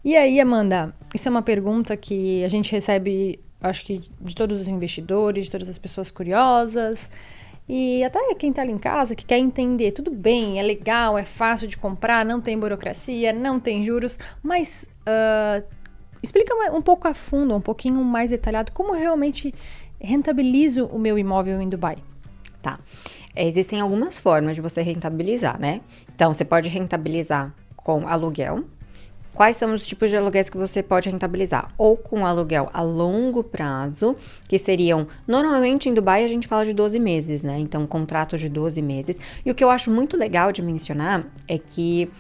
E aí, Amanda, isso é uma pergunta que a gente recebe, acho que de todos os investidores, de todas as pessoas curiosas, e até quem está ali em casa que quer entender, tudo bem, é legal, é fácil de comprar, não tem burocracia, não tem juros, mas explica um pouco a fundo, um pouquinho mais detalhado, como eu realmente rentabilizo o meu imóvel em Dubai. Tá. Existem algumas formas de você rentabilizar, né? Então, você pode rentabilizar com aluguel. Quais são os tipos de aluguéis que você pode rentabilizar? Ou com aluguel a longo prazo, que seriam... Normalmente, em Dubai, a gente fala de 12 meses, né? Então, contratos de 12 meses. E o que eu acho muito legal de mencionar é que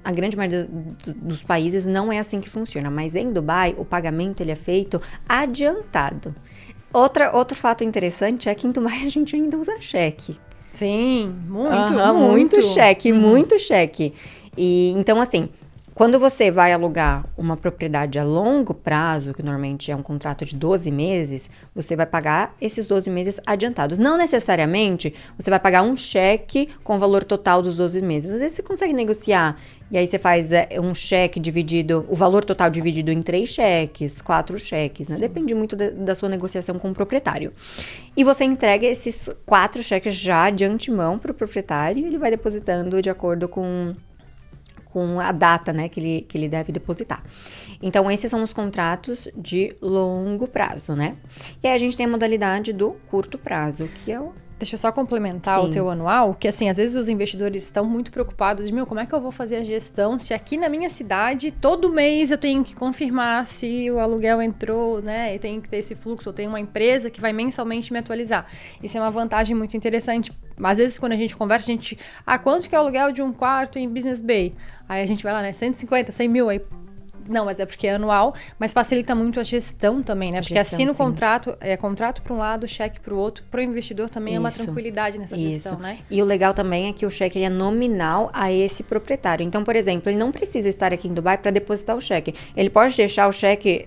a grande maioria dos países não é assim que funciona. Mas em Dubai, o pagamento ele é feito adiantado. Outro fato interessante é que em Dubai a gente ainda usa cheque. Sim, muito, Muito cheque, Uhum. muito cheque. E então, assim, quando você vai alugar uma propriedade a longo prazo, que normalmente é um contrato de 12 meses, você vai pagar esses 12 meses adiantados. Não necessariamente você vai pagar um cheque com o valor total dos 12 meses. Às vezes você consegue negociar. E aí você faz um cheque dividido, o valor total dividido em 3 cheques, 4 cheques, né? Sim. Depende muito da sua negociação com o proprietário. E você entrega esses 4 cheques já de antemão para o proprietário e ele vai depositando de acordo com a data, né, que ele deve depositar. Então, esses são os contratos de longo prazo, né? E aí a gente tem a modalidade do curto prazo, que é o... Deixa eu só complementar o teu anual, que assim, às vezes os investidores estão muito preocupados de, como é que eu vou fazer a gestão se aqui na minha cidade, todo mês eu tenho que confirmar se o aluguel entrou, né, e tenho que ter esse fluxo, eu tenho uma empresa que vai mensalmente me atualizar. Isso é uma vantagem muito interessante. Às vezes, quando a gente conversa, a gente, quanto que é o aluguel de um quarto em Business Bay? Aí a gente vai lá, né, 150, 100 mil, aí... Não, mas é porque é anual, mas facilita muito a gestão também, né? Porque assina o contrato, contrato para um lado, cheque para o outro. Para o investidor também é uma tranquilidade nessa gestão, né? E o legal também é que o cheque ele é nominal a esse proprietário. Então, por exemplo, ele não precisa estar aqui em Dubai para depositar o cheque. Ele pode deixar o cheque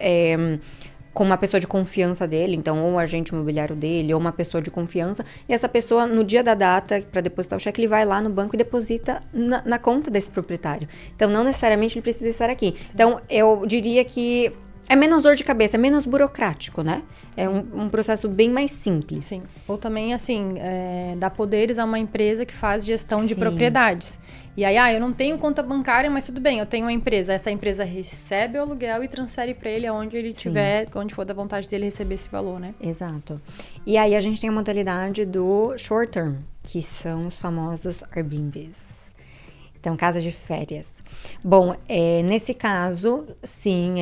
com uma pessoa de confiança dele, então ou o agente imobiliário dele, ou uma pessoa de confiança, e essa pessoa, no dia da data, para depositar o cheque, ele vai lá no banco e deposita na conta desse proprietário. Então, não necessariamente ele precisa estar aqui. Sim. Então, eu diria que é menos dor de cabeça, é menos burocrático, né? É um processo bem mais simples. Sim. Ou também, assim, dá poderes a uma empresa que faz gestão de propriedades. E aí, eu não tenho conta bancária, mas tudo bem, eu tenho uma empresa. Essa empresa recebe o aluguel e transfere para ele aonde ele tiver, onde for da vontade dele receber esse valor, né? Exato. E aí, a gente tem a modalidade do short term, que são os famosos Airbnbs. Então, casa de férias. Bom, nesse caso, sim,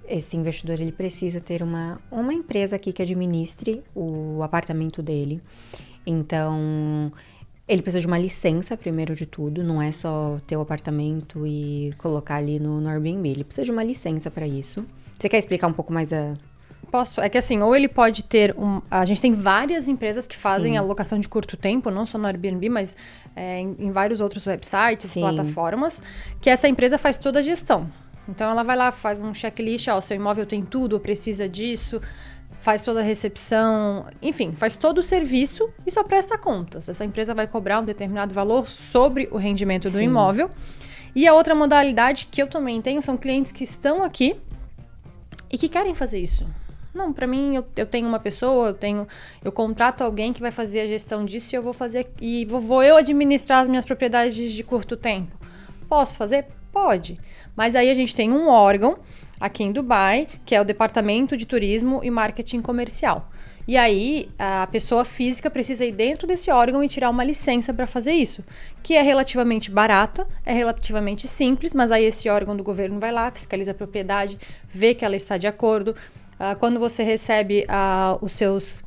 esse investidor ele precisa ter uma empresa aqui que administre o apartamento dele. Então, ele precisa de uma licença, primeiro de tudo. Não é só ter o apartamento e colocar ali no Airbnb. Ele precisa de uma licença para isso. Você quer explicar um pouco mais a... Posso. É que assim, ou ele pode ter a gente tem várias empresas que fazem alocação de curto tempo, não só no Airbnb, mas em vários outros websites, plataformas, que essa empresa faz toda a gestão. Então, ela vai lá, faz um checklist, seu imóvel tem tudo, precisa disso, faz toda a recepção, enfim, faz todo o serviço e só presta contas. Essa empresa vai cobrar um determinado valor sobre o rendimento do imóvel. E a outra modalidade que eu também tenho são clientes que estão aqui e que querem fazer isso. Não, para mim, eu tenho uma pessoa, eu contrato alguém que vai fazer a gestão disso e eu vou fazer, e vou eu administrar as minhas propriedades de curto tempo. Posso fazer? Pode. Mas aí a gente tem um órgão aqui em Dubai, que é o Departamento de Turismo e Marketing Comercial. E aí, a pessoa física precisa ir dentro desse órgão e tirar uma licença para fazer isso, que é relativamente barata, é relativamente simples, mas aí esse órgão do governo vai lá, fiscaliza a propriedade, vê que ela está de acordo. Quando você recebe os seus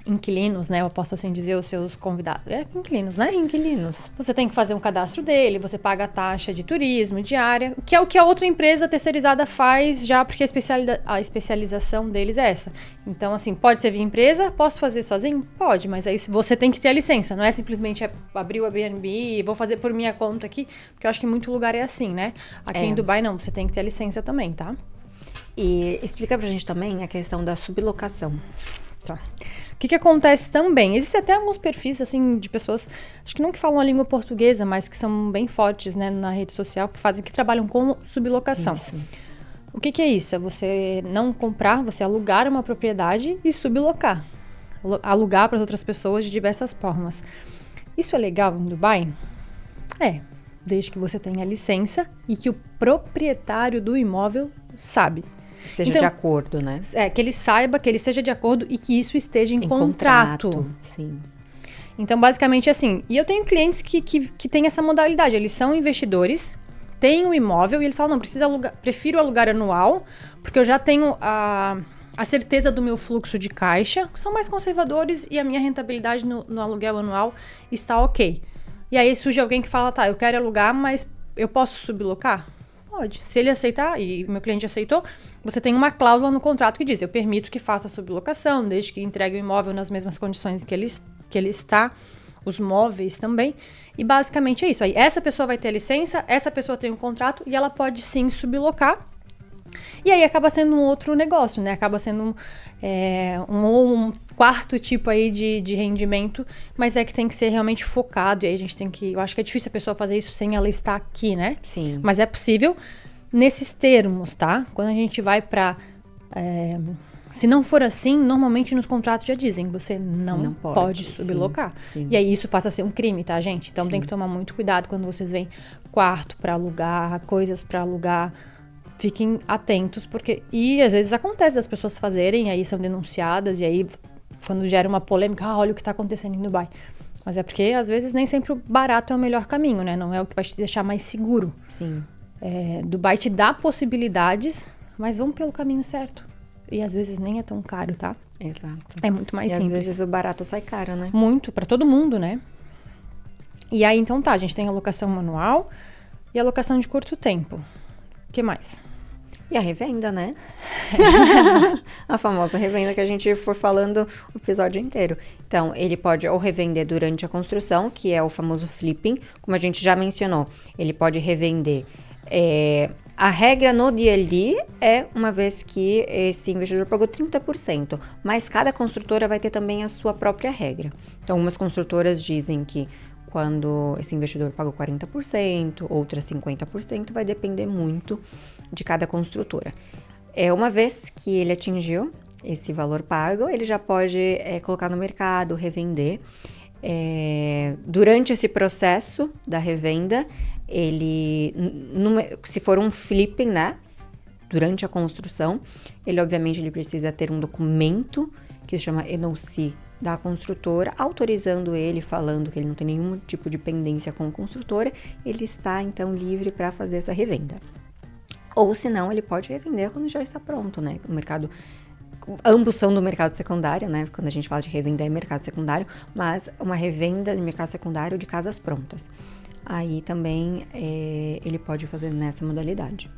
inquilinos, né? Eu posso assim dizer, os seus convidados. Inquilinos, né? Sim, inquilinos. Você tem que fazer um cadastro dele, você paga a taxa de turismo, diária, que é o que a outra empresa terceirizada faz já, porque a especialização deles é essa. Então, assim, pode ser via empresa, posso fazer sozinho? Pode, mas aí você tem que ter a licença, não é simplesmente abrir o Airbnb, vou fazer por minha conta aqui, porque eu acho que em muito lugar é assim, né? Aqui em Dubai não, você tem que ter a licença também, tá? E explica pra gente também a questão da sublocação. Tá. O que acontece também? Existem até alguns perfis, assim, de pessoas, acho que não que falam a língua portuguesa, mas que são bem fortes, né, na rede social, que trabalham com sublocação. Isso. O que é isso? É você não comprar, você alugar uma propriedade e sublocar. Alugar para outras pessoas de diversas formas. Isso é legal em Dubai? Desde que você tenha licença e que o proprietário do imóvel sabe. Esteja de acordo, né? Que ele saiba, que ele esteja de acordo e que isso esteja em contrato. Sim. Então, basicamente, assim... E eu tenho clientes que têm essa modalidade. Eles são investidores, têm um imóvel e eles falam, não, prefiro alugar anual, porque eu já tenho a certeza do meu fluxo de caixa. São mais conservadores e a minha rentabilidade no aluguel anual está ok. E aí surge alguém que fala, tá, eu quero alugar, mas eu posso sublocar? Pode. Se ele aceitar, e o meu cliente aceitou, você tem uma cláusula no contrato que diz, eu permito que faça sublocação, desde que entregue o imóvel nas mesmas condições que ele está, os móveis também. E basicamente é isso. Aí essa pessoa vai ter a licença, essa pessoa tem um contrato e ela pode sim sublocar. E aí acaba sendo um outro negócio, né? Acaba sendo um quarto tipo aí de rendimento, mas que tem que ser realmente focado. E aí a gente tem que... Eu acho que é difícil a pessoa fazer isso sem ela estar aqui, né? Sim. Mas é possível nesses termos, tá? Quando a gente vai pra... se não for assim, normalmente nos contratos já dizem, você não pode sublocar. Sim. E aí isso passa a ser um crime, tá, gente? Então tem que tomar muito cuidado quando vocês veem quarto pra alugar, coisas pra alugar. Fiquem atentos, porque... E às vezes acontece das pessoas fazerem, aí são denunciadas, e aí quando gera uma polêmica, olha o que está acontecendo em Dubai. Mas é porque às vezes nem sempre o barato é o melhor caminho, né? Não é o que vai te deixar mais seguro. Sim. Dubai te dá possibilidades, mas vão pelo caminho certo. E às vezes nem é tão caro, tá? Exato. É muito mais simples. Às vezes o barato sai caro, né? Muito, para todo mundo, né? E aí então tá, a gente tem a locação manual e a locação de curto tempo. O que mais? E a revenda, né? A famosa revenda que a gente foi falando o episódio inteiro. Então, ele pode ou revender durante a construção, que é o famoso flipping, como a gente já mencionou. Ele pode revender... A regra no DLD é uma vez que esse investidor pagou 30%, mas cada construtora vai ter também a sua própria regra. Então, umas construtoras dizem que quando esse investidor pagou 40%, outras 50%, vai depender muito de cada construtora. Uma vez que ele atingiu esse valor pago, ele já pode colocar no mercado, revender. Durante esse processo da revenda, se for um flipping, né, durante a construção, obviamente ele precisa ter um documento que se chama NOC da construtora, autorizando ele, falando que ele não tem nenhum tipo de pendência com a construtora, ele está então livre para fazer essa revenda. Ou se não, ele pode revender quando já está pronto, né? O mercado, ambos são do mercado secundário, né? Quando a gente fala de revenda é mercado secundário, mas uma revenda de mercado secundário de casas prontas. Aí também ele pode fazer nessa modalidade.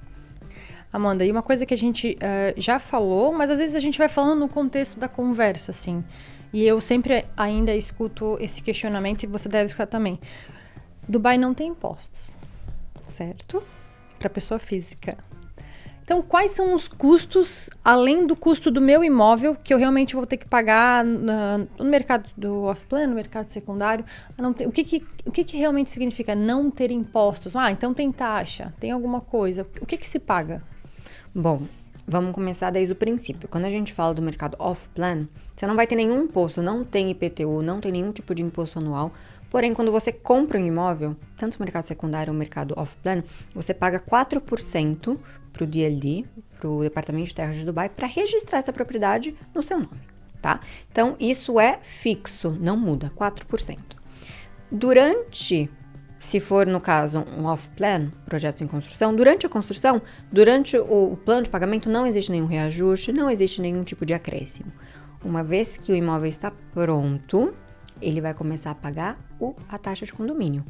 Amanda, e uma coisa que a gente já falou, mas às vezes a gente vai falando no contexto da conversa, assim. E eu sempre ainda escuto esse questionamento, e você deve escutar também. Dubai não tem impostos, certo? Para pessoa física. Então, quais são os custos, além do custo do meu imóvel, que eu realmente vou ter que pagar no mercado do off-plan, no mercado secundário? O que realmente significa não ter impostos? Então tem taxa, tem alguma coisa. O que se paga? Bom, vamos começar desde o princípio. Quando a gente fala do mercado off-plan, você não vai ter nenhum imposto, não tem IPTU, não tem nenhum tipo de imposto anual. Porém, quando você compra um imóvel, tanto no mercado secundário ou no mercado off-plan, você paga 4% para o DLD, para o Departamento de Terras de Dubai, para registrar essa propriedade no seu nome, tá? Então, isso é fixo, não muda, 4%. Se for, no caso, um off-plan, projetos em construção, durante a construção, durante o plano de pagamento, não existe nenhum reajuste, não existe nenhum tipo de acréscimo. Uma vez que o imóvel está pronto, ele vai começar a pagar a taxa de condomínio.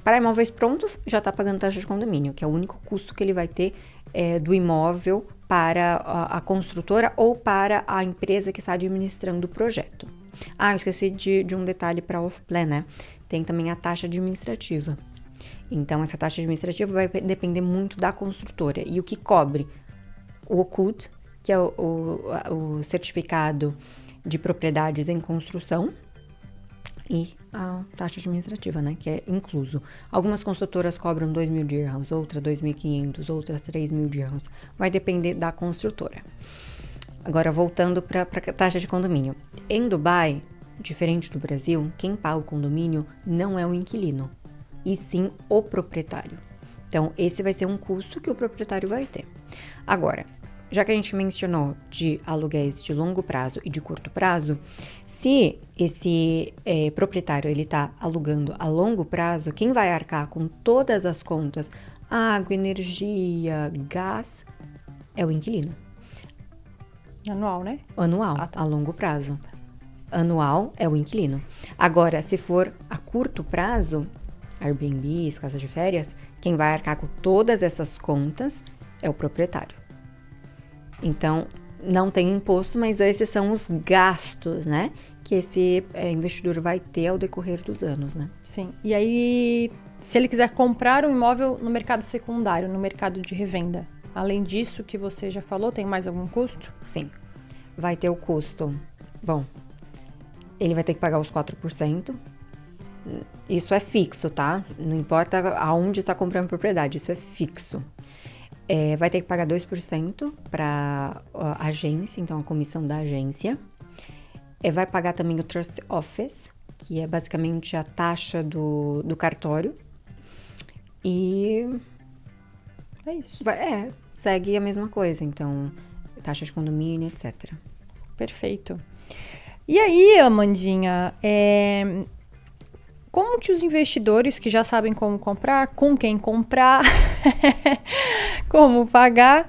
Para imóveis prontos, já está pagando taxa de condomínio, que é o único custo que ele vai ter do imóvel para a construtora ou para a empresa que está administrando o projeto. Eu esqueci de um detalhe para off-plan, né? Tem também a taxa administrativa. Então, essa taxa administrativa vai depender muito da construtora. E o que cobre? O OCUD, que é o certificado de propriedades em construção e a taxa administrativa, né, que é incluso. Algumas construtoras cobram 2.000 dirhams, outras 2.500, outras 3.000 dirhams. Vai depender da construtora. Agora, voltando para a taxa de condomínio. Em Dubai, diferente do Brasil, quem paga o condomínio não é o inquilino, e sim o proprietário. Então, esse vai ser um custo que o proprietário vai ter. Agora, já que a gente mencionou de aluguéis de longo prazo e de curto prazo, se esse proprietário ele está alugando a longo prazo, quem vai arcar com todas as contas, água, energia, gás, é o inquilino. Anual, né? Anual, a longo prazo. Anual é o inquilino. Agora, se for a curto prazo, Airbnb, casas de férias, quem vai arcar com todas essas contas é o proprietário. Então, não tem imposto, mas esses são os gastos, né? Que esse investidor vai ter ao decorrer dos anos, né? Sim. E aí, se ele quiser comprar um imóvel no mercado secundário, no mercado de revenda, além disso que você já falou, tem mais algum custo? Sim. Vai ter o custo. Bom, ele vai ter que pagar os 4%. Isso é fixo, tá? Não importa aonde está comprando propriedade, isso é fixo. Vai ter que pagar 2% para a agência, então a comissão da agência. Vai pagar também o Trust Office, que é basicamente a taxa do cartório. E é isso. Segue a mesma coisa, então taxa de condomínio, etc. Perfeito. E aí, Amandinha, como que os investidores que já sabem como comprar, com quem comprar, como pagar,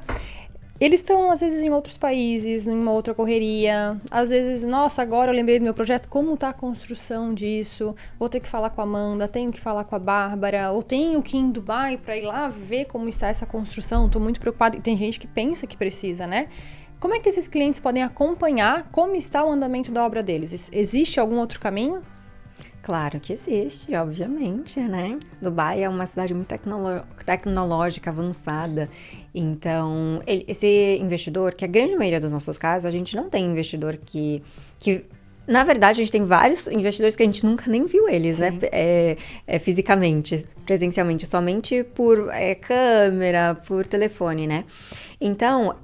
eles estão às vezes em outros países, em uma outra correria, às vezes, nossa, agora eu lembrei do meu projeto, como está a construção disso, vou ter que falar com a Amanda, tenho que falar com a Bárbara, ou tenho que ir em Dubai para ir lá ver como está essa construção, estou muito preocupada, e tem gente que pensa que precisa, né? Como é que esses clientes podem acompanhar como está o andamento da obra deles? Existe algum outro caminho? Claro que existe, obviamente, né? Dubai é uma cidade muito tecnológica, avançada. Então, esse investidor, que a grande maioria dos nossos casos, a gente não tem investidor que na verdade, a gente tem vários investidores que a gente nunca nem viu eles, sim, né? Fisicamente, presencialmente, somente por câmera, por telefone, né? Então,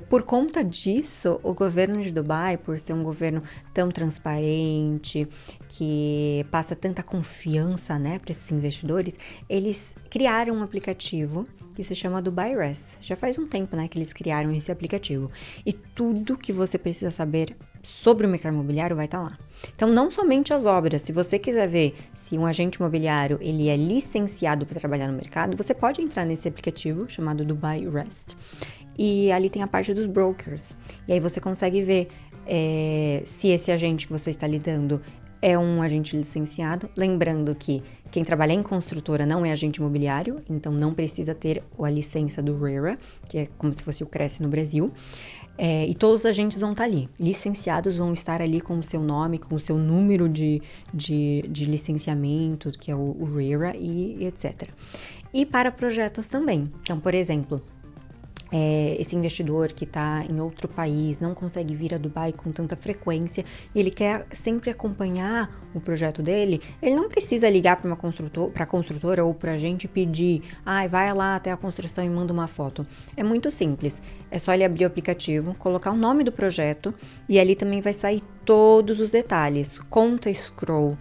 por conta disso, o governo de Dubai, por ser um governo tão transparente, que passa tanta confiança, né, para esses investidores, eles criaram um aplicativo que se chama Dubai Rest. Já faz um tempo, né, que eles criaram esse aplicativo. E tudo que você precisa saber sobre o mercado imobiliário vai estar lá. Então, não somente as obras. Se você quiser ver se um agente imobiliário ele é licenciado para trabalhar no mercado, você pode entrar nesse aplicativo chamado Dubai Rest. E ali tem a parte dos brokers. E aí você consegue ver se esse agente que você está lidando é um agente licenciado. Lembrando que quem trabalha em construtora não é agente imobiliário, então não precisa ter a licença do RERA, que é como se fosse o Cresce no Brasil. E todos os agentes vão estar ali, licenciados vão estar ali com o seu nome, com o seu número de licenciamento, que é o RERA e etc. E para projetos também. Então, por exemplo, esse investidor que está em outro país, não consegue vir a Dubai com tanta frequência e ele quer sempre acompanhar o projeto dele, ele não precisa ligar para a construtora ou para a gente pedir, vai lá até a construção e manda uma foto. É muito simples, é só ele abrir o aplicativo, colocar o nome do projeto e ali também vai sair todos os detalhes, conta scroll,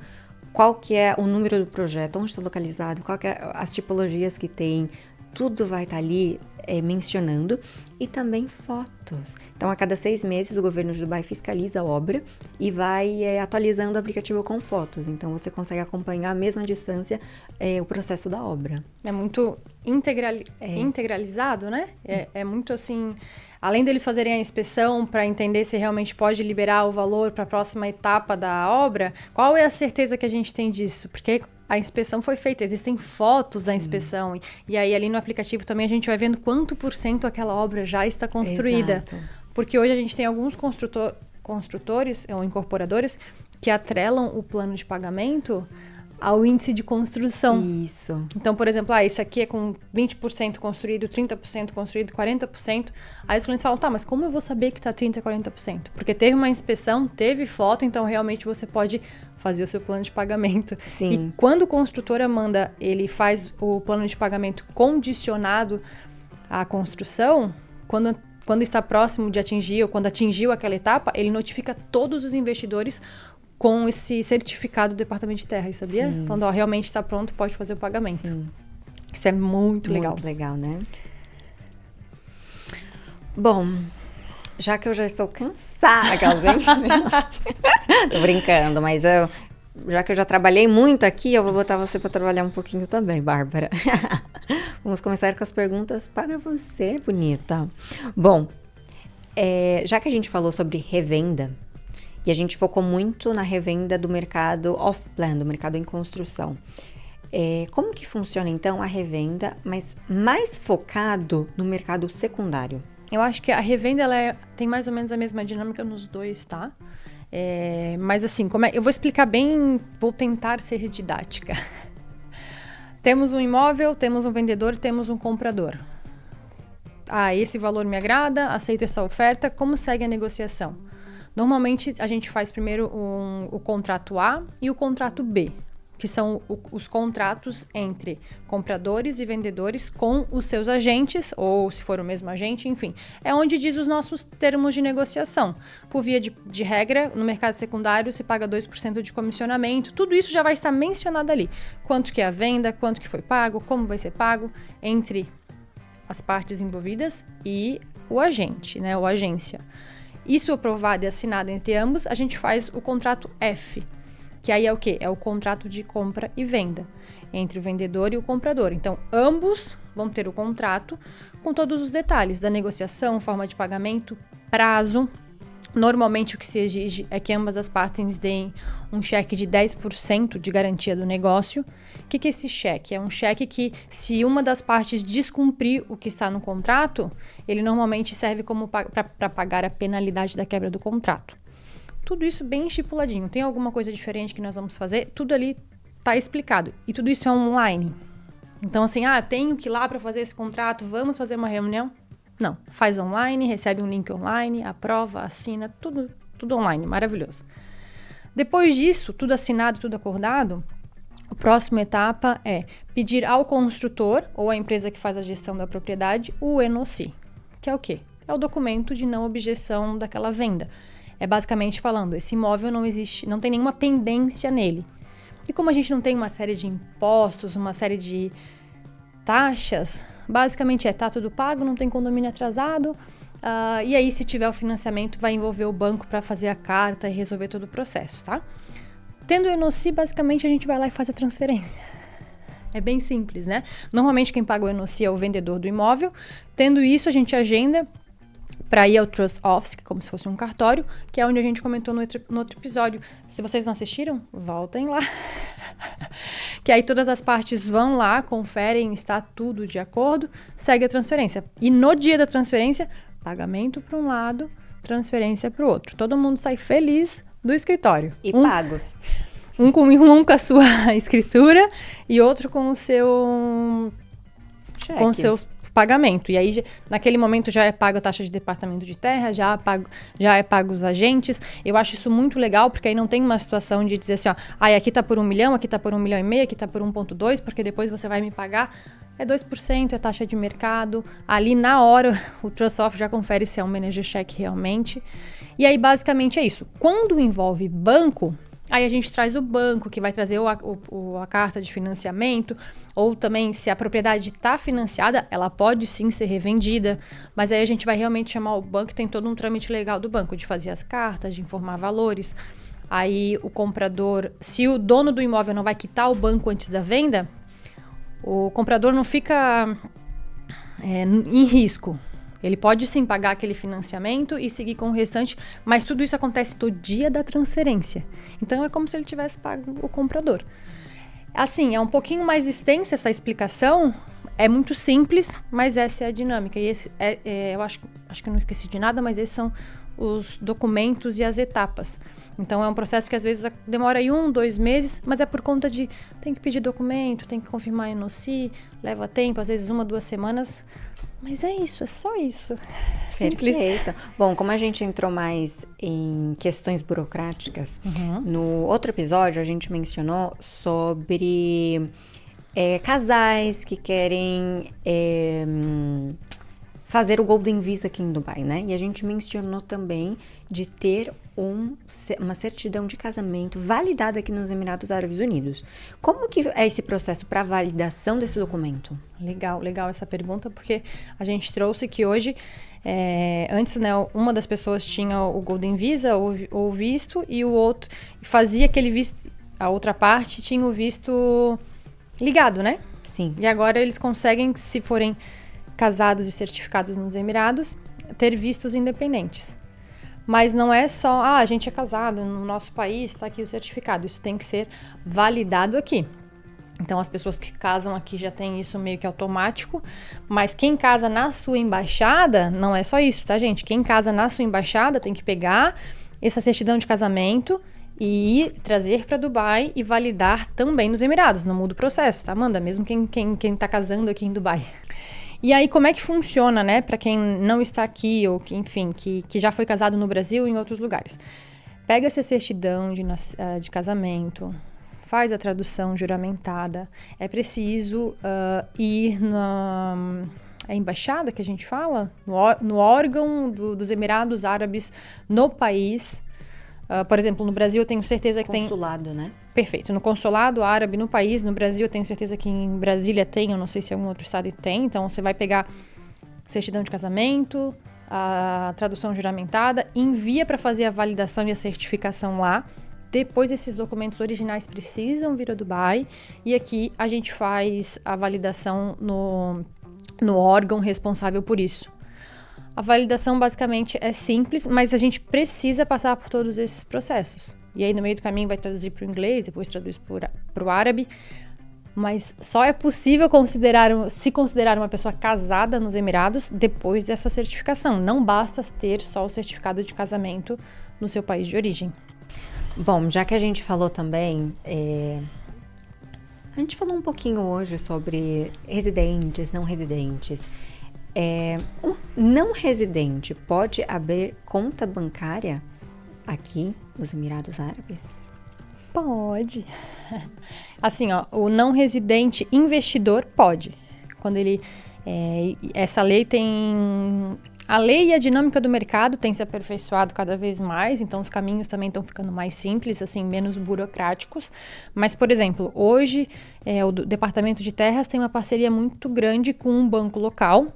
qual que é o número do projeto, onde está localizado, qual que é as tipologias que tem, tudo vai estar ali mencionando, e também fotos. Então, a cada 6 meses, o governo de Dubai fiscaliza a obra e vai atualizando o aplicativo com fotos. Então, você consegue acompanhar à mesma distância o processo da obra. É muito integralizado, né? É muito assim... Além deles fazerem a inspeção para entender se realmente pode liberar o valor para a próxima etapa da obra, qual é a certeza que a gente tem disso? Porque a inspeção foi feita, existem fotos da inspeção. E aí, ali no aplicativo também a gente vai vendo quanto por cento aquela obra já está construída. Exato. Porque hoje a gente tem alguns construtores ou incorporadores que atrelam o plano de pagamento ao índice de construção. Isso. Então, por exemplo, esse aqui é com 20% construído, 30% construído, 40%. Aí os clientes falam, tá, mas como eu vou saber que tá 30% e 40%? Porque teve uma inspeção, teve foto, então realmente você pode fazer o seu plano de pagamento. Sim. E quando o construtora manda, ele faz o plano de pagamento condicionado à construção, quando está próximo de atingir, ou quando atingiu aquela etapa, ele notifica todos os investidores com esse certificado do Departamento de Terra, sabia? Sim. Falando, realmente está pronto, pode fazer o pagamento. Sim. Isso é muito legal. Muito legal, né? Bom, já que eu já estou cansada, aquelas bem... Tô brincando, mas já que eu já trabalhei muito aqui, eu vou botar você para trabalhar um pouquinho também, Bárbara. Vamos começar com as perguntas para você, bonita. Bom, já que a gente falou sobre revenda, e a gente focou muito na revenda do mercado off-plan, do mercado em construção. Como que funciona, então, a revenda, mas mais focado no mercado secundário? Eu acho que a revenda, ela tem mais ou menos a mesma dinâmica nos dois, tá? Mas assim, eu vou explicar bem, vou tentar ser didática. Temos um imóvel, temos um vendedor, temos um comprador. Esse valor me agrada, aceito essa oferta, como segue a negociação? Normalmente, a gente faz primeiro o contrato A e o contrato B, que são os contratos entre compradores e vendedores com os seus agentes, ou se for o mesmo agente, enfim. É onde diz os nossos termos de negociação. Por via de regra, no mercado secundário se paga 2% de comissionamento, tudo isso já vai estar mencionado ali. Quanto que é a venda, quanto que foi pago, como vai ser pago, entre as partes envolvidas e o agente, né, ou agência. Isso aprovado e assinado entre ambos, a gente faz o contrato F, que aí é o quê? É o contrato de compra e venda entre o vendedor e o comprador. Então, ambos vão ter o contrato com todos os detalhes da negociação, forma de pagamento, prazo. Normalmente, o que se exige é que ambas as partes deem um cheque de 10% de garantia do negócio. O que é esse cheque? É um cheque que, se uma das partes descumprir o que está no contrato, ele normalmente serve como para pagar a penalidade da quebra do contrato. Tudo isso bem estipuladinho. Tem alguma coisa diferente que nós vamos fazer? Tudo ali está explicado. E tudo isso é online. Então, assim, tenho que ir lá para fazer esse contrato, vamos fazer uma reunião? Não, faz online, recebe um link online, aprova, assina, tudo online, maravilhoso. Depois disso, tudo assinado, tudo acordado, a próxima etapa é pedir ao construtor ou à empresa que faz a gestão da propriedade o NOC, que é o quê? É o documento de não objeção daquela venda. É basicamente falando, esse imóvel não existe, não tem nenhuma pendência nele. E como a gente não tem uma série de impostos, uma série de taxas, basicamente tá tudo pago, não tem condomínio atrasado, e aí se tiver o financiamento vai envolver o banco para fazer a carta e resolver todo o processo, tá? Tendo o NOC, basicamente a gente vai lá e faz a transferência. É bem simples, né? Normalmente quem paga o NOC é o vendedor do imóvel. Tendo isso, a gente agenda para ir ao Trust Office, que é como se fosse um cartório, que é onde a gente comentou no outro episódio. Se vocês não assistiram, voltem lá. Que aí todas as partes vão lá, conferem, está tudo de acordo, segue a transferência. E no dia da transferência, pagamento para um lado, transferência para o outro. Todo mundo sai feliz do escritório. E pagos. Um com a sua escritura e outro com o seu... cheque. Com o seu pagamento. E aí, naquele momento, já é pago a taxa de departamento de terra, já é pago os agentes. Eu acho isso muito legal, porque aí não tem uma situação de dizer assim, aqui tá por 1 milhão, aqui tá por 1,5 milhão, aqui tá por 1,2, porque depois você vai me pagar. É 2%, é taxa de mercado. Ali, na hora, o Trust Office já confere se é um manager check realmente. E aí, basicamente, é isso. Quando envolve banco, aí a gente traz o banco, que vai trazer a carta de financiamento, ou também, se a propriedade está financiada, ela pode sim ser revendida, mas aí a gente vai realmente chamar o banco, tem todo um trâmite legal do banco, de fazer as cartas, de informar valores. Aí o comprador, se o dono do imóvel não vai quitar o banco antes da venda, o comprador não fica em risco. Ele pode sim pagar aquele financiamento e seguir com o restante, mas tudo isso acontece no dia da transferência. Então é como se ele tivesse pago o comprador. Assim, é um pouquinho mais extensa essa explicação, é muito simples, mas essa é a dinâmica. E eu acho que eu não esqueci de nada, mas esses são os documentos e as etapas. Então, é um processo que às vezes demora aí 1, 2 meses, mas é por conta de tem que pedir documento, tem que confirmar a NOC, leva tempo, às vezes 1, 2 semanas. Mas é isso, é só isso. Simples. Perfeito. Bom, como a gente entrou mais em questões burocráticas, no outro episódio a gente mencionou sobre casais que querem fazer o Golden Visa aqui em Dubai, né? E a gente mencionou também de ter uma certidão de casamento validada aqui nos Emirados Árabes Unidos. Como que é esse processo para validação desse documento? Legal essa pergunta, porque a gente trouxe que hoje, antes, né, uma das pessoas tinha o Golden Visa, ou visto, e o outro fazia aquele visto, a outra parte tinha o visto ligado, né? Sim. E agora eles conseguem, se forem casados e certificados nos Emirados, ter vistos independentes. Mas não é só, a gente é casado no nosso país, está aqui o certificado. Isso tem que ser validado aqui. Então, as pessoas que casam aqui já têm isso meio que automático, mas quem casa na sua embaixada, não é só isso, tá, gente? Quem casa na sua embaixada tem que pegar essa certidão de casamento e trazer para Dubai e validar também nos Emirados. Não muda o processo, tá, Amanda? Mesmo quem tá casando aqui em Dubai. E aí, como é que funciona, né? Para quem não está aqui ou que, enfim, que já foi casado no Brasil ou em outros lugares. Pega essa certidão de casamento, faz a tradução juramentada. É preciso ir na embaixada, que a gente fala, no órgão dos Emirados Árabes no país. Por exemplo, no Brasil eu tenho certeza que Consulado, né? Perfeito. No consulado árabe no país, no Brasil eu tenho certeza que em Brasília tem, eu não sei se algum outro estado tem. Então, você vai pegar certidão de casamento, a tradução juramentada, envia para fazer a validação e a certificação lá. Depois, esses documentos originais precisam vir a Dubai e aqui a gente faz a validação no órgão responsável por isso. A validação basicamente é simples, mas a gente precisa passar por todos esses processos. E aí no meio do caminho vai traduzir para o inglês, depois traduz para o árabe. Mas só é possível se considerar uma pessoa casada nos Emirados depois dessa certificação. Não basta ter só o certificado de casamento no seu país de origem. Bom, já que a gente falou também... A gente falou um pouquinho hoje sobre residentes, não residentes. Um não residente pode abrir conta bancária aqui nos Emirados Árabes? Pode. Assim, o não residente investidor pode. Quando ele... essa lei tem... A lei e a dinâmica do mercado têm se aperfeiçoado cada vez mais, então os caminhos também estão ficando mais simples, assim, menos burocráticos. Mas, por exemplo, hoje o Departamento de Terras tem uma parceria muito grande com um banco local.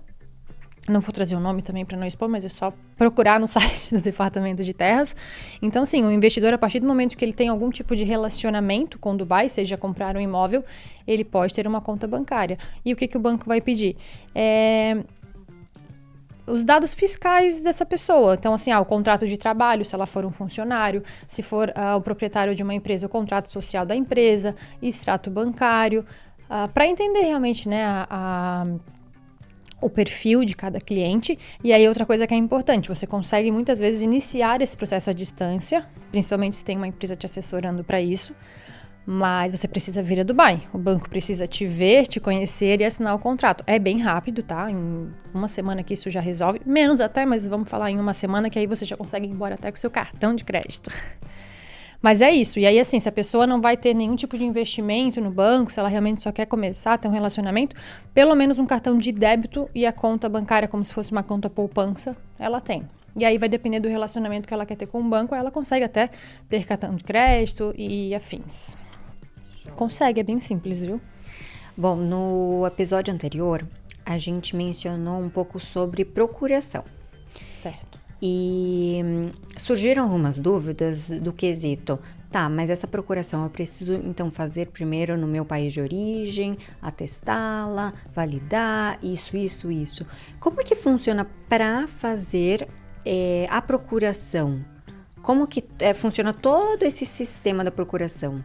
Não vou trazer o nome também para não expor, mas é só procurar no site do Departamento de Terras. Então, sim, o investidor, a partir do momento que ele tem algum tipo de relacionamento com Dubai, seja comprar um imóvel, ele pode ter uma conta bancária. E o que o banco vai pedir? Os dados fiscais dessa pessoa. Então, assim, o contrato de trabalho, se ela for um funcionário, se for o proprietário de uma empresa, o contrato social da empresa, extrato bancário, para entender realmente, né, o perfil de cada cliente. E aí, outra coisa que é importante, você consegue muitas vezes iniciar esse processo à distância, principalmente se tem uma empresa te assessorando para isso, mas você precisa vir a Dubai. O banco precisa te ver, te conhecer e assinar o contrato. É bem rápido, tá? Em uma semana que isso já resolve, menos até, mas vamos falar em uma semana que aí você já consegue ir embora até com o seu cartão de crédito. Mas é isso. E aí, assim, se a pessoa não vai ter nenhum tipo de investimento no banco, se ela realmente só quer começar a ter um relacionamento, pelo menos um cartão de débito e a conta bancária, como se fosse uma conta poupança, ela tem. E aí vai depender do relacionamento que ela quer ter com o banco, ela consegue até ter cartão de crédito e afins. Consegue, é bem simples, viu? Bom, no episódio anterior, a gente mencionou um pouco sobre procuração. Certo. E surgiram algumas dúvidas do quesito. Tá, mas essa procuração eu preciso então fazer primeiro no meu país de origem, atestá-la, validar, isso. Como que funciona para fazer a procuração? Como que funciona todo esse sistema da procuração?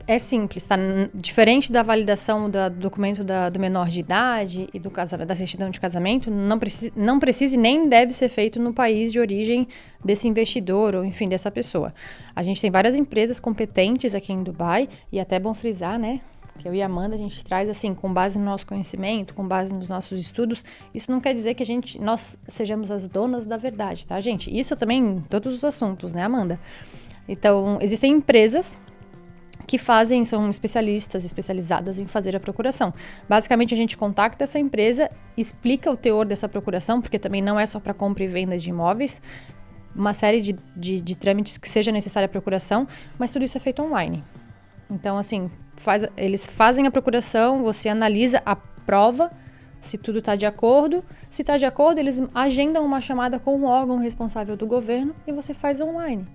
É simples, tá? Diferente da validação do documento do menor de idade e da certidão de casamento, não precisa e nem deve ser feito no país de origem desse investidor ou, enfim, dessa pessoa. A gente tem várias empresas competentes aqui em Dubai e até é bom frisar, né? Que eu e a Amanda, a gente traz assim, com base no nosso conhecimento, com base nos nossos estudos. Isso não quer dizer que nós sejamos as donas da verdade, tá, gente? Isso também em todos os assuntos, né, Amanda? Então, existem empresas que são especializadas em fazer a procuração. Basicamente, a gente contacta essa empresa, explica o teor dessa procuração, porque também não é só para compra e venda de imóveis, uma série de trâmites que seja necessária a procuração, mas tudo isso é feito online. Então, assim, eles fazem a procuração, você analisa a prova, se tudo está de acordo. Se está de acordo, eles agendam uma chamada com o órgão responsável do governo e você faz online.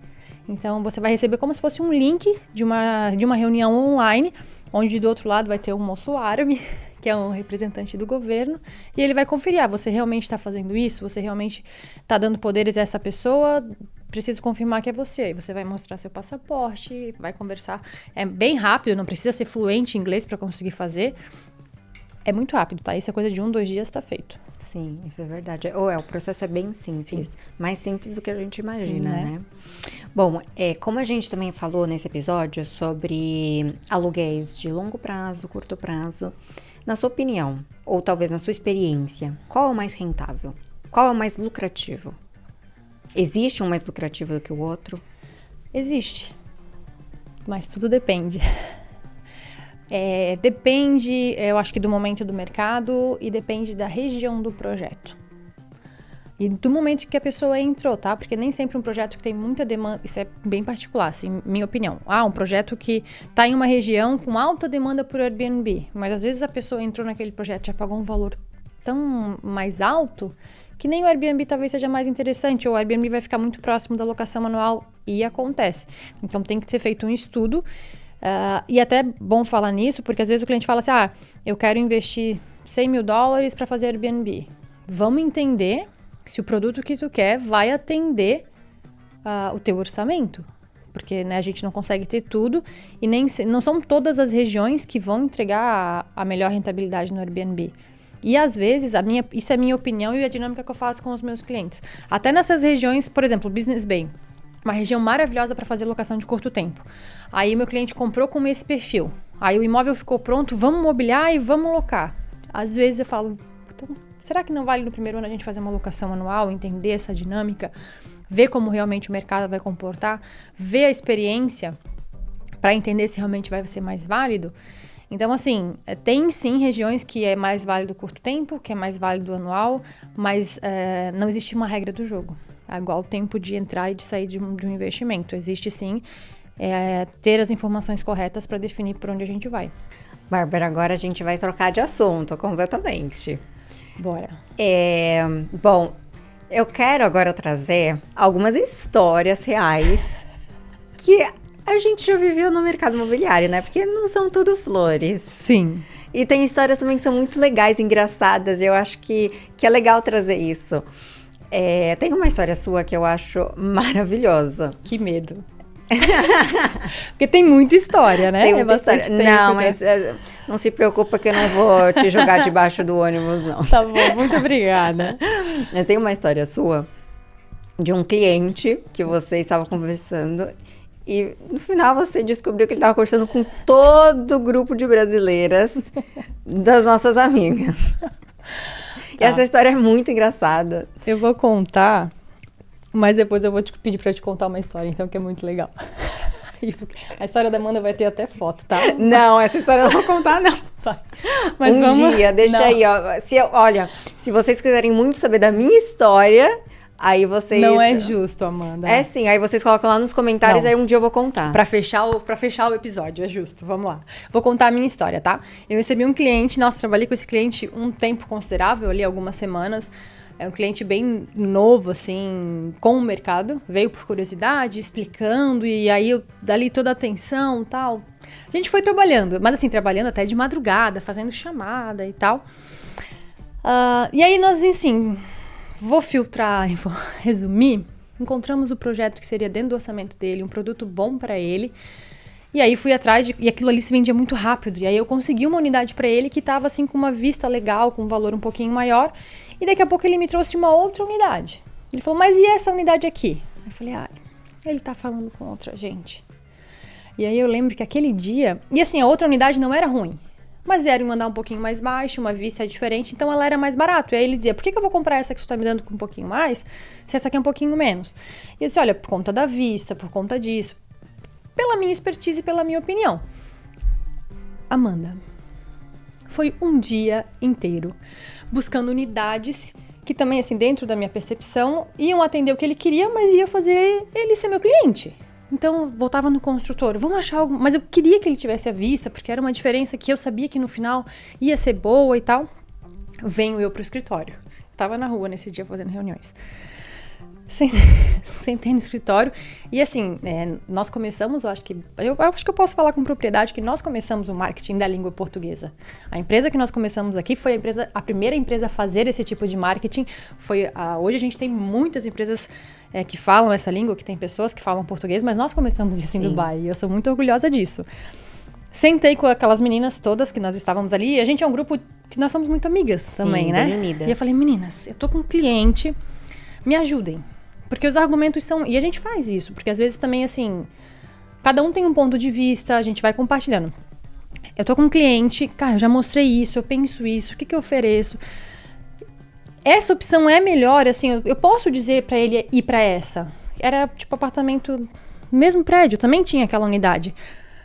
Então, você vai receber como se fosse um link de uma reunião online, onde do outro lado vai ter um moço árabe, que é um representante do governo, e ele vai conferir, você realmente está fazendo isso? Você realmente está dando poderes a essa pessoa? Preciso confirmar que é você. Aí você vai mostrar seu passaporte, vai conversar. É bem rápido, não precisa ser fluente em inglês para conseguir fazer. É muito rápido, tá? Isso é coisa de 1-2 dias, tá feito. Sim, isso é verdade. O processo é bem simples. Sim. Mais simples do que a gente imagina, né? Bom, como a gente também falou nesse episódio sobre aluguéis de longo prazo, curto prazo, na sua opinião, ou talvez na sua experiência, qual é o mais rentável? Qual é o mais lucrativo? Existe um mais lucrativo do que o outro? Existe. Mas tudo depende. Depende, eu acho que do momento do mercado e depende da região do projeto. E do momento que a pessoa entrou, tá? Porque nem sempre um projeto que tem muita demanda, isso é bem particular, assim, minha opinião. Um projeto que está em uma região com alta demanda por Airbnb, mas às vezes a pessoa entrou naquele projeto e já pagou um valor tão mais alto que nem o Airbnb talvez seja mais interessante, ou o Airbnb vai ficar muito próximo da locação anual, e acontece. Então tem que ser feito um estudo. E até é bom falar nisso, porque às vezes o cliente fala assim, eu quero investir $100 mil para fazer Airbnb. Vamos entender se o produto que tu quer vai atender o teu orçamento. Porque, né, a gente não consegue ter tudo e não são todas as regiões que vão entregar a melhor rentabilidade no Airbnb. E às vezes, isso é a minha opinião e a dinâmica que eu faço com os meus clientes. Até nessas regiões, por exemplo, Business Bay. Uma região maravilhosa para fazer locação de curto tempo. Aí meu cliente comprou com esse perfil. Aí o imóvel ficou pronto, vamos mobiliar e vamos locar. Às vezes eu falo, então, será que não vale no primeiro ano a gente fazer uma locação anual, entender essa dinâmica, ver como realmente o mercado vai comportar, ver a experiência para entender se realmente vai ser mais válido? Então, assim, tem sim regiões que é mais válido curto tempo, que é mais válido anual, mas não existe uma regra do jogo. É igual o tempo de entrar e de sair de um investimento. Existe sim ter as informações corretas para definir por onde a gente vai. Bárbara, agora a gente vai trocar de assunto completamente. Bora. Bom, eu quero agora trazer algumas histórias reais que a gente já viveu no mercado imobiliário, né? Porque não são tudo flores. Sim. E tem histórias também que são muito legais, engraçadas. E eu acho que é legal trazer isso. Tem uma história sua que eu acho maravilhosa. Que medo. Porque tem muita história, né? Tem muita história. Não, mas não se preocupa que eu não vou te jogar debaixo do ônibus, não. Tá bom, muito obrigada. Mas tem uma história sua de um cliente que você estava conversando e no final você descobriu que ele estava conversando com todo o grupo de brasileiras das nossas amigas. E essa história é muito engraçada. Eu vou contar, mas depois eu vou te pedir pra te contar uma história, então, que é muito legal. A história da Amanda vai ter até foto, tá? Não, essa história eu não vou contar, não. Vai. Mas dia, deixa não. Aí, ó. Olha, se vocês quiserem muito saber da minha história, aí vocês... Não é justo, Amanda. É sim, aí vocês colocam lá nos comentários, aí um dia eu vou contar. Pra fechar o episódio, é justo. Vamos lá. Vou contar a minha história, tá? Eu recebi um cliente, trabalhei com esse cliente um tempo considerável, ali algumas semanas. É um cliente bem novo, assim, com o mercado. Veio por curiosidade, explicando, e aí eu dali toda a atenção e tal. A gente foi trabalhando, mas assim, trabalhando até de madrugada, fazendo chamada e tal. E aí nós, assim, vou filtrar e vou resumir. Encontramos o projeto que seria dentro do orçamento dele, um produto bom para ele. E aí fui atrás, e aquilo ali se vendia muito rápido. E aí eu consegui uma unidade para ele que estava assim com uma vista legal, com um valor um pouquinho maior. E daqui a pouco ele me trouxe uma outra unidade. Ele falou, mas e essa unidade aqui? Eu falei, ele tá falando com outra gente. E aí eu lembro que aquele dia... E assim, a outra unidade não era ruim. Mas era um andar um pouquinho mais baixo, uma vista diferente, então ela era mais barato. E aí ele dizia, por que eu vou comprar essa que você tá me dando com um pouquinho mais, se essa aqui é um pouquinho menos? E eu disse, olha, por conta da vista, por conta disso, pela minha expertise e pela minha opinião. Amanda, foi um dia inteiro buscando unidades que também, assim, dentro da minha percepção, iam atender o que ele queria, mas ia fazer ele ser meu cliente. Então, voltava no construtor, vamos achar algo... Mas eu queria que ele tivesse à vista, porque era uma diferença que eu sabia que no final ia ser boa e tal. Venho eu pro escritório. Tava na rua nesse dia fazendo reuniões. Sentei no escritório. E assim, nós começamos, eu acho que eu posso falar com propriedade que nós começamos o marketing da língua portuguesa. A empresa que nós começamos aqui foi a primeira empresa a fazer esse tipo de marketing. Hoje a gente tem muitas empresas que falam essa língua, que tem pessoas que falam português, mas nós começamos isso em Dubai. E eu sou muito orgulhosa disso. Sentei com aquelas meninas todas que nós estávamos ali. E a gente é um grupo que nós somos muito amigas também, né? Unidas. E eu falei, meninas, eu tô com um cliente, me ajudem. Porque os argumentos são... E a gente faz isso, porque às vezes também, assim... Cada um tem um ponto de vista, a gente vai compartilhando. Eu tô com um cliente, cara, eu já mostrei isso, eu penso isso, o que eu ofereço? Essa opção é melhor, assim, eu posso dizer pra ele ir pra essa. Era, tipo, apartamento... Mesmo prédio, também tinha aquela unidade.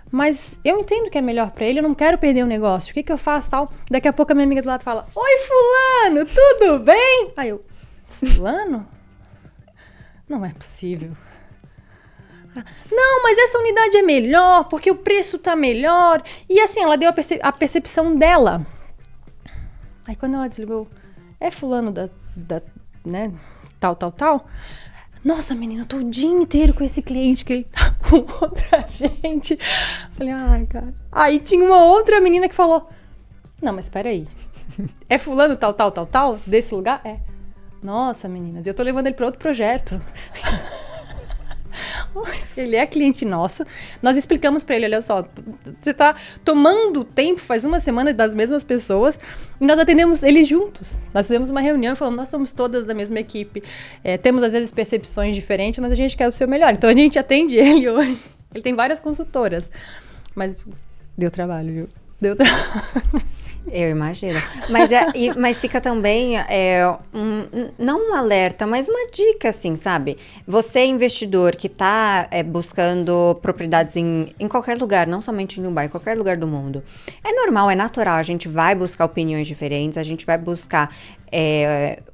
Mas eu entendo que é melhor pra ele, eu não quero perder o negócio. O que eu faço, tal? Daqui a pouco a minha amiga do lado fala, oi, fulano, tudo bem? Aí eu, fulano? Não é possível. Não, mas essa unidade é melhor, porque o preço tá melhor. E assim, ela deu a percepção dela. Aí quando ela desligou, é fulano né, tal. Nossa, menina, eu tô o dia inteiro com esse cliente que ele tá com outra gente. Falei, ai, cara. Aí tinha uma outra menina que falou, não, mas peraí. É fulano tal, desse lugar? É. Nossa, meninas, eu tô levando ele para outro projeto. Ele é cliente nosso. Nós explicamos para ele, olha só, você tá tomando tempo faz uma semana das mesmas pessoas e nós atendemos eles juntos. Nós fizemos uma reunião e falamos, nós somos todas da mesma equipe. Temos às vezes percepções diferentes, mas a gente quer o seu melhor. Então a gente atende ele hoje. Ele tem várias consultoras. Mas deu trabalho, viu? Deu trabalho. Eu imagino. Mas fica também, não um alerta, mas uma dica, assim, sabe? Você, investidor que está buscando propriedades em qualquer lugar, não somente em Dubai, em qualquer lugar do mundo. É normal, é natural, a gente vai buscar opiniões diferentes, a gente vai buscar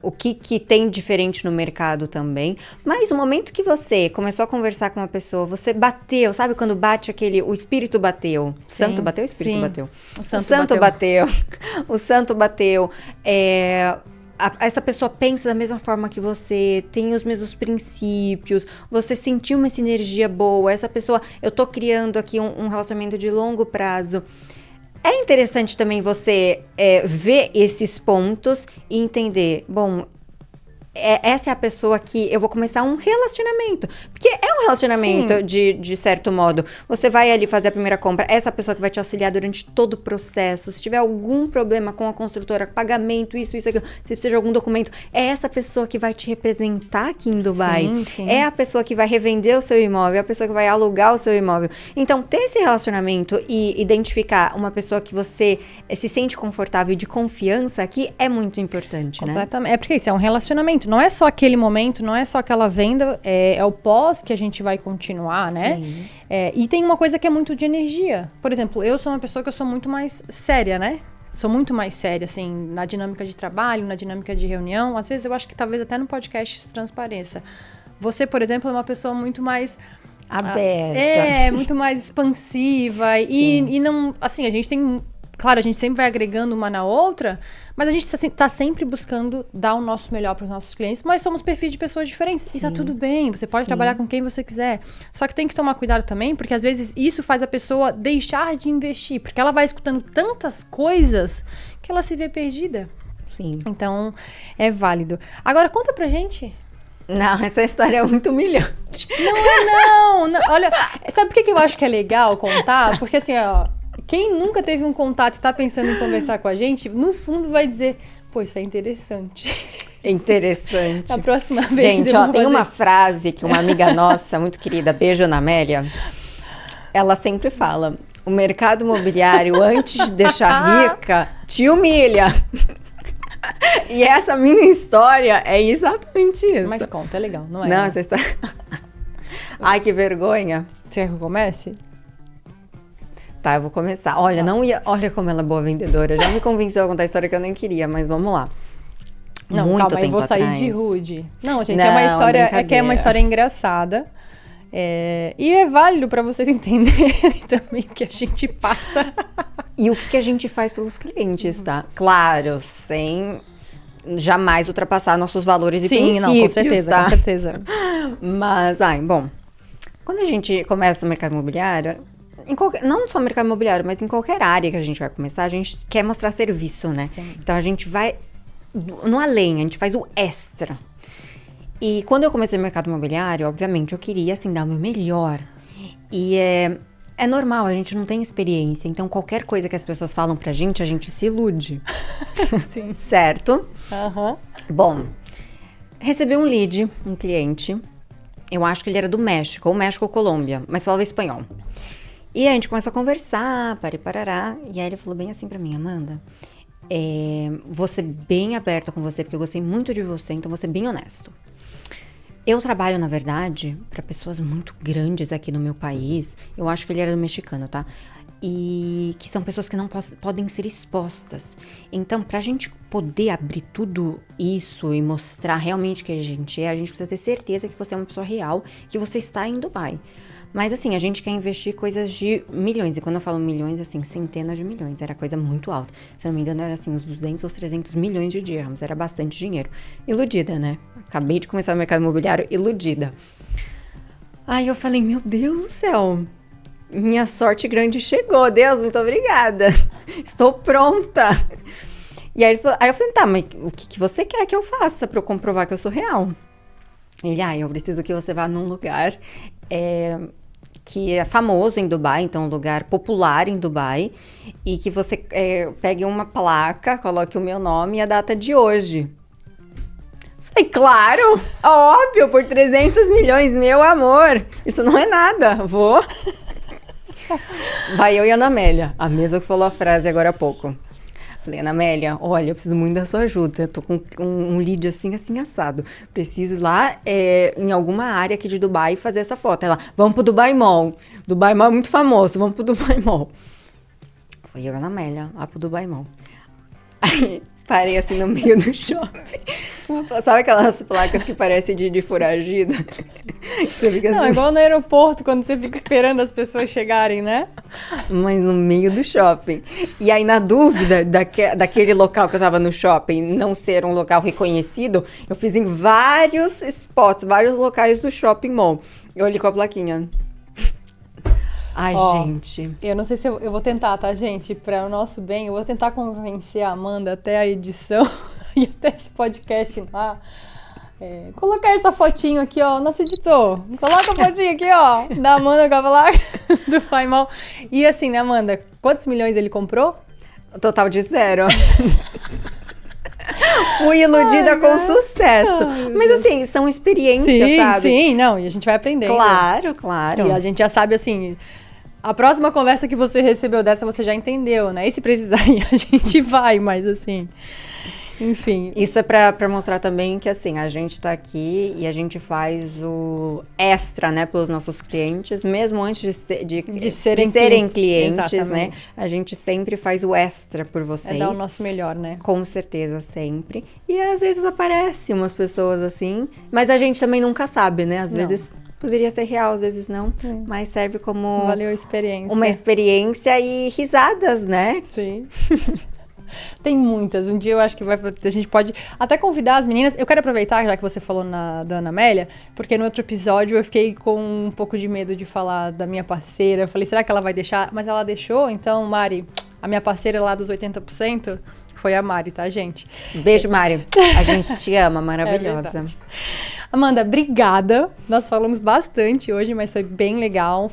o que tem diferente no mercado também. Mas o momento que você começou a conversar com uma pessoa, você bateu, sabe quando bate o espírito bateu? Sim, santo bateu, o espírito sim. bateu. O santo bateu. O santo bateu. Essa pessoa pensa da mesma forma que você, tem os mesmos princípios, você sentiu uma sinergia boa, essa pessoa, eu tô criando aqui um relacionamento de longo prazo. É interessante também você ver esses pontos e entender, bom, essa é a pessoa que eu vou começar um relacionamento. Porque é um relacionamento de certo modo. Você vai ali fazer a primeira compra, essa pessoa que vai te auxiliar durante todo o processo. Se tiver algum problema com a construtora, pagamento, isso, aquilo, se precisa de algum documento, é essa pessoa que vai te representar aqui em Dubai. Sim. É a pessoa que vai revender o seu imóvel, é a pessoa que vai alugar o seu imóvel. Então, ter esse relacionamento e identificar uma pessoa que você se sente confortável e de confiança aqui é muito importante, né? É porque isso é um relacionamento. Não é só aquele momento, não é só aquela venda, é o pós que a gente vai continuar, né? E tem uma coisa que é muito de energia. Por exemplo, eu sou uma pessoa que eu sou muito mais séria, né? Sou muito mais séria, assim, na dinâmica de trabalho, na dinâmica de reunião. Às vezes eu acho que talvez até no podcast isso transpareça. Você, por exemplo, é uma pessoa muito mais... aberta. Muito mais expansiva. E não... Assim, a gente tem... Claro, a gente sempre vai agregando uma na outra, mas a gente está sempre buscando dar o nosso melhor para os nossos clientes, mas somos perfis de pessoas diferentes. Sim. E tá tudo bem, você pode trabalhar com quem você quiser. Só que tem que tomar cuidado também, porque às vezes isso faz a pessoa deixar de investir, porque ela vai escutando tantas coisas que ela se vê perdida. Sim. Então, é válido. Agora, conta pra gente. Não, essa história é muito humilhante. Não. Olha, sabe por que eu acho que é legal contar? Porque assim, ó, quem nunca teve um contato e tá pensando em conversar com a gente, no fundo vai dizer, pô, isso é interessante. Interessante. A próxima vez gente, ó, tem uma frase que uma amiga nossa, muito querida, beijo Ana Amélia, ela sempre fala, o mercado imobiliário, antes de deixar rica, te humilha. E essa minha história é exatamente isso. Mas conta, é legal, não é? Não, essa história... Ai, que vergonha. Você quer que eu comece? Tá, eu vou começar. Olha, não ia... Olha como ela é boa vendedora. Já me convenceu a contar a história que eu nem queria, mas vamos lá. Não, Muito calma, tempo eu vou sair atrás. de rude. Não, gente, Não, é uma história... É que é brincadeira. uma história engraçada. E é válido pra vocês entenderem também o que a gente passa. E o que a gente faz pelos clientes, tá? Claro, sem jamais ultrapassar nossos valores e princípios, não, com certeza, tá? com certeza. Mas, bom, quando a gente começa no mercado imobiliário, não só no mercado imobiliário, mas em qualquer área que a gente vai começar, a gente quer mostrar serviço, né? Sim. Então, a gente vai no além, a gente faz o extra. E quando eu comecei no mercado imobiliário, obviamente, eu queria, assim, dar o meu melhor. E é normal, a gente não tem experiência. Então, qualquer coisa que as pessoas falam pra gente, a gente se ilude. Sim. Certo? Aham. Bom, recebi um lead, um cliente. Eu acho que ele era do México, ou México ou Colômbia, mas falava espanhol. E a gente começou a conversar, parará. E aí ele falou bem assim pra mim, Amanda, vou ser bem aberta com você, porque eu gostei muito de você, então vou ser bem honesto. Eu trabalho, na verdade, para pessoas muito grandes aqui no meu país. Eu acho que ele era mexicano, tá? E que são pessoas que não podem ser expostas. Então, pra gente poder abrir tudo isso e mostrar realmente que a gente precisa ter certeza que você é uma pessoa real, que você está em Dubai. Mas assim, a gente quer investir coisas de milhões. E quando eu falo milhões, assim, centenas de milhões. Era coisa muito alta. Se não me engano, era assim, uns 200 ou 300 milhões de dirhams. Era bastante dinheiro. Iludida, né? Acabei de começar no mercado imobiliário, iludida. Aí eu falei, meu Deus do céu. Minha sorte grande chegou. Deus, muito obrigada. Estou pronta. E aí eu falei, tá, mas o que você quer que eu faça pra eu comprovar que eu sou real? Ele, eu preciso que você vá num lugar... que é famoso em Dubai, então um lugar popular em Dubai, e que você pegue uma placa, coloque o meu nome e a data de hoje. Falei, claro, óbvio, por 300 milhões, meu amor, isso não é nada, vou. Vai eu e a Ana Amélia, a mesma que falou a frase agora há pouco. Falei, Ana Amélia, olha, eu preciso muito da sua ajuda. Eu tô com um lead assim assado. Preciso ir lá em alguma área aqui de Dubai e fazer essa foto. Ela, vamos pro Dubai Mall. Dubai Mall é muito famoso, vamos pro Dubai Mall. Foi eu e a Ana Amélia, lá pro Dubai Mall. Aí, parei assim no meio do shopping. Sabe aquelas placas que parecem de foragida? Você fica Não, assim, igual no aeroporto, quando você fica esperando as pessoas chegarem, né? mas no meio do shopping. E aí, na dúvida daquele local que eu tava no shopping não ser um local reconhecido, eu fiz em vários spots, vários locais do shopping mall. Eu olhei com a plaquinha. Ai, gente. Eu não sei se eu vou tentar, tá, gente? Para o nosso bem, eu vou tentar convencer a Amanda até a edição e até esse podcast lá. Colocar essa fotinho aqui, ó, nosso editor. Coloca a fotinho aqui, ó, da Amanda com a placa do Pai Mal. E assim, né, Amanda? Quantos milhões ele comprou? Total de 0. Fui iludida com sucesso. Mas assim, são experiências, sabe? Sim, não, e a gente vai aprendendo. Claro, claro. E a gente já sabe, assim, a próxima conversa que você recebeu dessa, você já entendeu, né? E se precisar, a gente vai, mas assim... Enfim. Isso é pra mostrar também que, assim, a gente tá aqui e a gente faz o extra, né, pelos nossos clientes, mesmo antes de serem clientes, exatamente, né? A gente sempre faz o extra por vocês. É dar o nosso melhor, né? Com certeza, sempre. E às vezes aparecem umas pessoas assim, mas a gente também nunca sabe, né? Às vezes poderia ser real, às vezes não, mas serve como... Valeu a experiência. Uma experiência e risadas, né? Sim. Tem muitas. Um dia eu acho que a gente pode até convidar as meninas. Eu quero aproveitar, já que você falou da Ana Amélia, porque no outro episódio eu fiquei com um pouco de medo de falar da minha parceira. Eu falei, será que ela vai deixar? Mas ela deixou, então, Mari, a minha parceira lá dos 80%, foi a Mari, tá, gente? Beijo, Mari. A gente te ama, maravilhosa. Amanda, obrigada. Nós falamos bastante hoje, mas foi bem legal.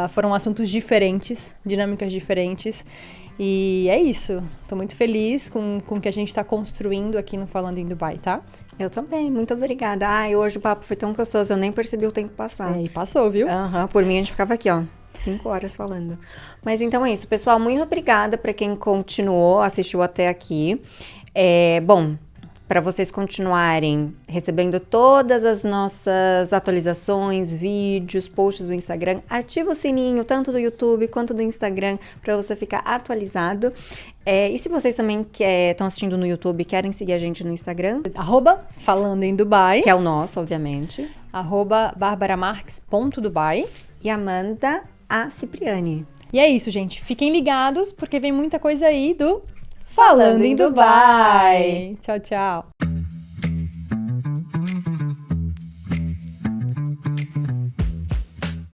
Foram assuntos diferentes, dinâmicas diferentes. E é isso. Tô muito feliz com o que a gente tá construindo aqui no Falando em Dubai, tá? Eu também, muito obrigada. Ai, hoje o papo foi tão gostoso, eu nem percebi o tempo passar. E passou, viu? Por mim a gente ficava aqui, ó, 5 horas falando. Mas então é isso, pessoal, muito obrigada para quem continuou, assistiu até aqui. Bom, para vocês continuarem recebendo todas as nossas atualizações, vídeos, posts do Instagram, ativa o sininho, tanto do YouTube quanto do Instagram, para você ficar atualizado. E se vocês também estão assistindo no YouTube e querem seguir a gente no Instagram, @Falando em Dubai, que é o nosso, obviamente, @barbaramarques.dubai e Amanda A. Cipriani. E é isso, gente. Fiquem ligados, porque vem muita coisa aí do Falando em Dubai. Tchau, tchau.